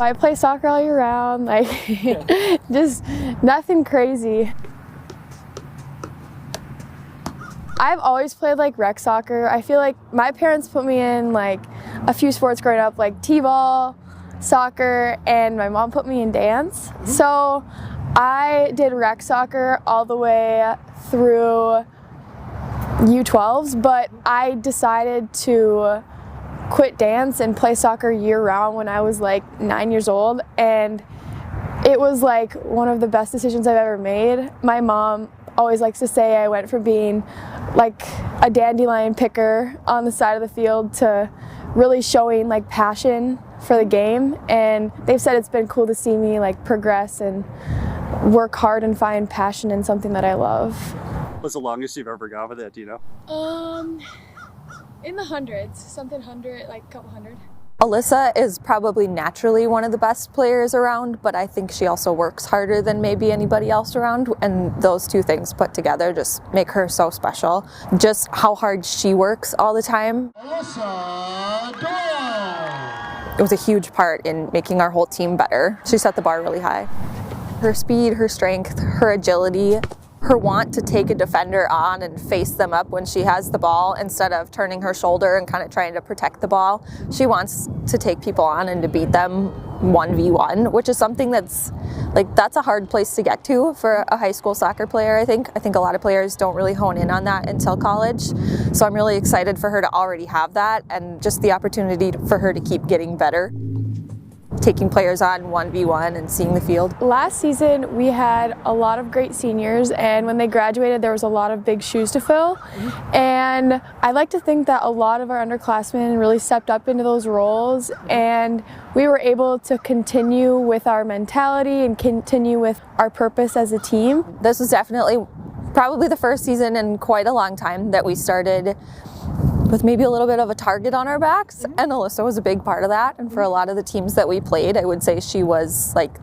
I play soccer all year round, like just nothing crazy. I've always played like rec soccer. I feel like my parents put me in like a few sports growing up, like t-ball, soccer, and my mom put me in dance. So I did rec soccer all the way through U12s, but I decided to quit dance and play soccer year-round when I was like 9 years old, and it was like one of the best decisions I've ever made. My mom always likes to say I went from being like a dandelion picker on the side of the field to really showing like passion for the game, and they've said it's been cool to see me like progress and work hard and find passion in something that I love. What's the longest you've ever gone with it, do you know? In the hundreds, something hundred, like a couple hundred. Alyssa is probably naturally one of the best players around, but I think she also works harder than maybe anybody else around, and those two things put together just make her so special. Just how hard she works all the time. Alyssa, Doyle. It was a huge part in making our whole team better. She set the bar really high. Her speed, her strength, her agility, her want to take a defender on and face them up when she has the ball instead of turning her shoulder and kind of trying to protect the ball. She wants to take people on and to beat them 1v1, which is something that's a hard place to get to for a high school soccer player, I think. I think a lot of players don't really hone in on that until college. So I'm really excited for her to already have that, and just the opportunity for her to keep getting better, taking players on 1v1 and seeing the field. Last season we had a lot of great seniors, and when they graduated there was a lot of big shoes to fill, and I like to think that a lot of our underclassmen really stepped up into those roles, and we were able to continue with our mentality and continue with our purpose as a team. This was definitely probably the first season in quite a long time that we started with maybe a little bit of a target on our backs, and Alyssa was a big part of that. And for a lot of the teams that we played, I would say she was like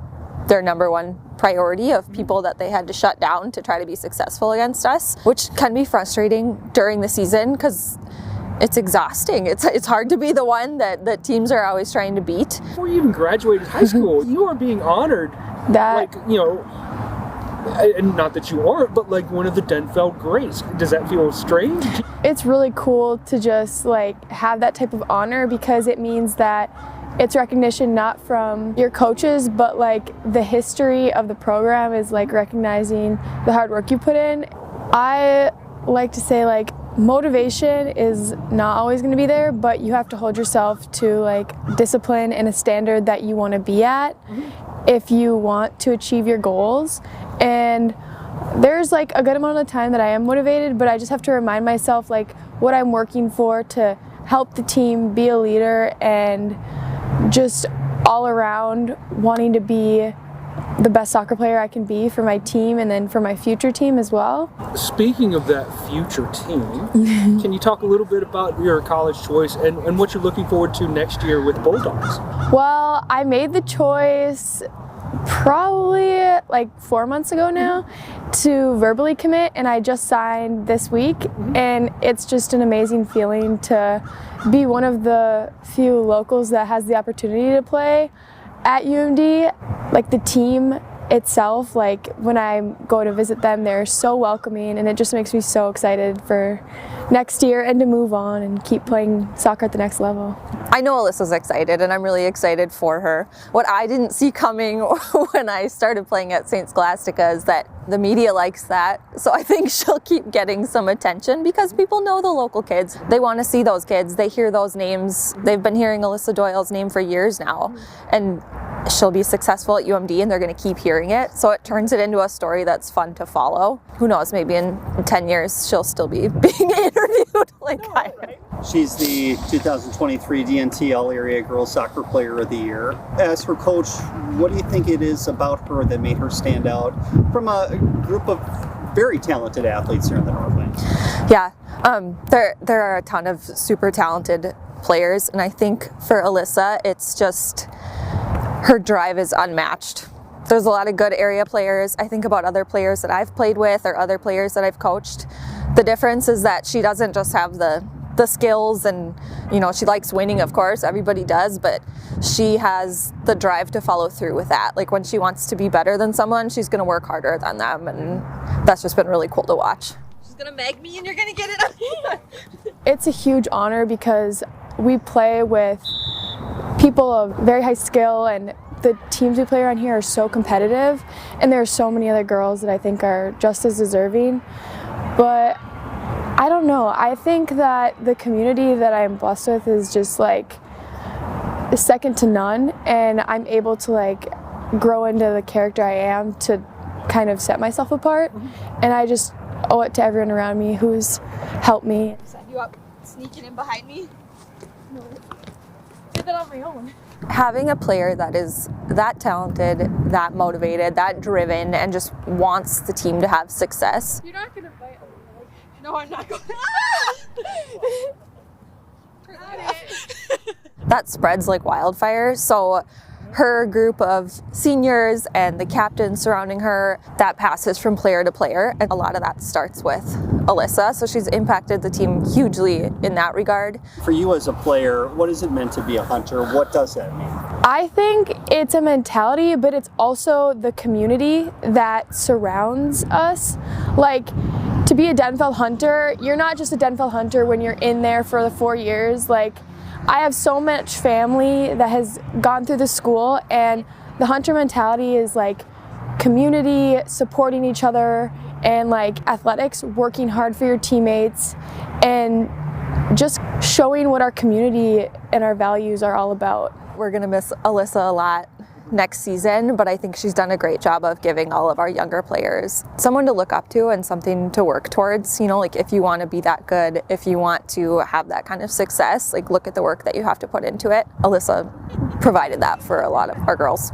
their number one priority of people that they had to shut down to try to be successful against us, which can be frustrating during the season because it's exhausting. It's hard to be the one that teams are always trying to beat. Before you even graduated high school, you are being honored, like, you know, and not that you aren't, but like one of the Denfeld greats. Does that feel strange? It's really cool to just like have that type of honor, because it means that it's recognition not from your coaches, but like the history of the program is like recognizing the hard work you put in. I like to say like motivation is not always going to be there, but you have to hold yourself to like discipline and a standard that you want to be at if you want to achieve your goals. And there's like a good amount of time that I am motivated, but I just have to remind myself like what I'm working for to help the team, be a leader, and just all around wanting to be the best soccer player I can be for my team and then for my future team as well. Speaking of that future team, can you talk a little bit about your college choice and what you're looking forward to next year with Bulldogs? Well, I made the choice probably like 4 months ago now to verbally commit, and I just signed this week, and it's just an amazing feeling to be one of the few locals that has the opportunity to play at UMD. Like the team itself, like when I go to visit them, they're so welcoming, and it just makes me so excited for next year and to move on and keep playing soccer at the next level. I know Alyssa's excited, and I'm really excited for her. What I didn't see coming when I started playing at St. Scholastica is that the media likes that. So I think she'll keep getting some attention because people know the local kids. They want to see those kids. They hear those names. They've been hearing Alyssa Doyle's name for years now. And she'll be successful at UMD, and they're going to keep hearing it. So it turns it into a story that's fun to follow. Who knows, maybe in 10 years she'll still be being interviewed like I am. She's the 2023 DNT All-Area Girls Soccer Player of the Year. As her coach, what do you think it is about her that made her stand out from a group of very talented athletes here in the Northland? Yeah, there are a ton of super talented players, and I think for Alyssa, it's just her drive is unmatched. There's a lot of good area players. I think about other players that I've played with or other players that I've coached. The difference is that she doesn't just have the the skills, and you know, she likes winning, of course, everybody does, but she has the drive to follow through with that. Like when she wants to be better than someone, she's going to work harder than them, and that's just been really cool to watch. She's gonna mag me and you're gonna get it. It's a huge honor because we play with people of very high skill, and the teams we play around here are so competitive, and there are so many other girls that I think are just as deserving. But I don't know, I think that the community that I'm blessed with is just like second to none, and I'm able to like grow into the character I am to kind of set myself apart, and I just owe it to everyone around me who's helped me. Set you up sneaking in behind me? No. Did that on my own. Having a player that is that talented, that motivated, that driven, and just wants the team to have success. You're not gonna bite on me. No, I'm not going. That spreads like wildfire. So her group of seniors and the captain surrounding her, that passes from player to player, and a lot of that starts with Alyssa, so she's impacted the team hugely in that regard. For you as a player, what is it meant to be a hunter? What does that mean? I think it's a mentality, but it's also the community that surrounds us. Like, to be a Denfeld hunter, you're not just a Denfeld hunter when you're in there for the 4 years. Like, I have so much family that has gone through the school, and the hunter mentality is like community, supporting each other, and like athletics, working hard for your teammates, and just showing what our community and our values are all about. We're gonna miss Alyssa a lot next season, but I think she's done a great job of giving all of our younger players someone to look up to and something to work towards. You know, like if you want to be that good, if you want to have that kind of success, like look at the work that you have to put into it. Alyssa provided that for a lot of our girls.